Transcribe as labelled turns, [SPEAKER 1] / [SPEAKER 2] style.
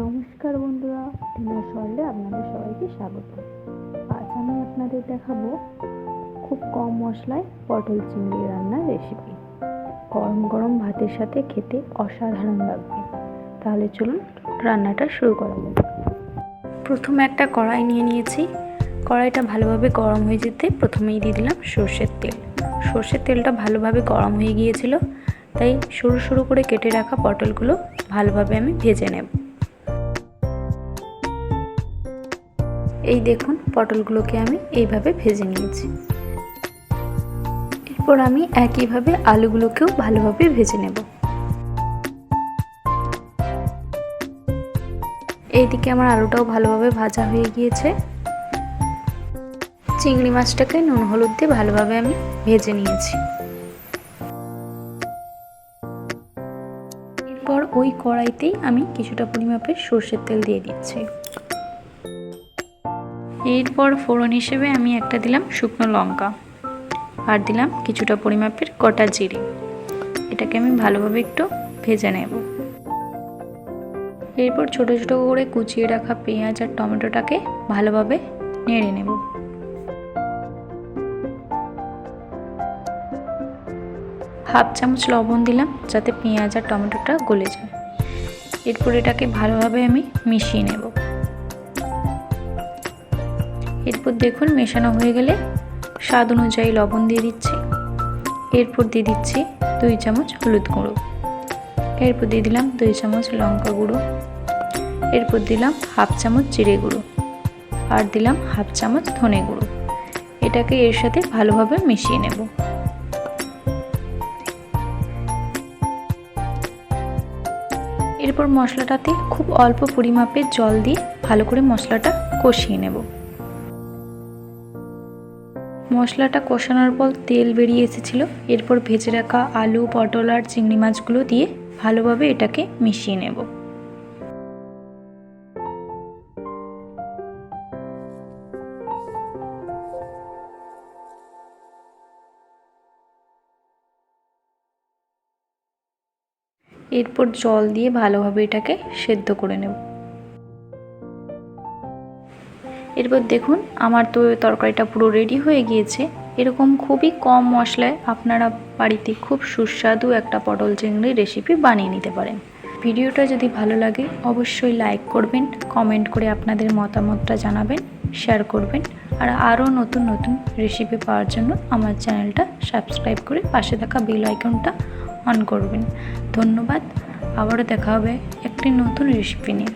[SPEAKER 1] নমস্কার বন্ধুরা, ডিনার ওয়ার্ল্ডে আপনাদের সবাইকে স্বাগত। আজ আমি আপনাদের দেখাবো খুব কম মশলায় পটল চিংড়ি রান্নার রেসিপি। গরম গরম ভাতের সাথে খেতে অসাধারণ লাগবে। তাহলে চলুন রান্নাটা শুরু করা যাক। প্রথমে একটা কড়াই নিয়ে নিয়েছি। কড়াইটা ভালোভাবে গরম হয়ে যেতে প্রথমেই দিয়ে দিলাম সর্ষের তেল। সর্ষের তেলটা ভালোভাবে গরম হয়ে গিয়েছিল, তাই সরু সরু করে কেটে রাখা পটলগুলো ভালোভাবে আমি ভেজে নেব। এই দেখুন, পটলগুলোকে আমি এইভাবে ভেজে নিয়েছি। এরপর আমি একইভাবে আলুগুলোকেও ভালোভাবে ভেজে নেব। এইদিকে আমার আলুটাও ভালোভাবে ভাজা হয়ে গিয়েছে। চিংড়ি মাছটাকে নুন হলুদ দিয়ে ভালোভাবে আমি ভেজে নিয়েছি। এরপর ওই কড়াইতেই আমি কিছুটা পরিমাপের সর্ষের তেল দিয়ে দিচ্ছি। এরপর ফোড়ন হিসেবে আমি একটা দিলাম শুকনো লঙ্কা, আর দিলাম কিছুটা পরিমাপের গোটা জিরে। এটাকে আমি ভালোভাবে একটু ভেজে নেব। এরপর ছোট ছোট করে কুচিয়ে রাখা পেঁয়াজ আর টমেটোটাকে ভালোভাবে নেড়ে নেব। হাফ চামচ লবণ দিলাম যাতে পেঁয়াজ আর টমেটোটা গলে যায়। এরপর এটাকে ভালোভাবে আমি মিশিয়ে নেব। এরপর দেখুন, মেশানো হয়ে গেলে স্বাদ অনুযায়ী লবণ দিয়ে দিচ্ছি। এরপর দিয়ে দিচ্ছি 2 চামচ হলুদ গুঁড়ো। এরপর দিয়ে দিলাম 2 চামচ লঙ্কা গুঁড়ো। এরপর দিলাম হাফ চামচ জিরে গুঁড়ো, আর দিলাম হাফ চামচ ধনে গুঁড়ো। এটাকে এর সাথে ভালোভাবে মিশিয়ে নেব। এরপর মশলাটাতে খুব অল্প পরিমাপের জল দিয়ে ভালো করে মশলাটা কষিয়ে নেব। মশলাটা কষানোর পর তেল বেরিয়ে এসেছিল। এরপর ভেজে রাখা আলু, পটল আর চিংড়ি মাছগুলো দিয়ে ভালোভাবে এটাকে মিশিয়ে নেব। এরপর জল দিয়ে ভালোভাবে এটাকে সেদ্ধ করে নেব। এরপর দেখুন, আমার তো তরকারিটা পুরো রেডি হয়ে গিয়েছে। এরকম খুবই কম মশলায় আপনারা বাড়িতে খুব সুস্বাদু একটা পটল চিংড়ি রেসিপি বানিয়ে নিতে পারেন। ভিডিওটা যদি ভালো লাগে অবশ্যই লাইক করবেন, কমেন্ট করে আপনাদের মতামতটা জানাবেন, শেয়ার করবেন। আর আরও নতুন নতুন রেসিপি পাওয়ার জন্য আমার চ্যানেলটা সাবস্ক্রাইব করে পাশে থাকা বেল আইকনটা অন করবেন। ধন্যবাদ। আবারও দেখা হবে একটি নতুন রেসিপি নিয়ে।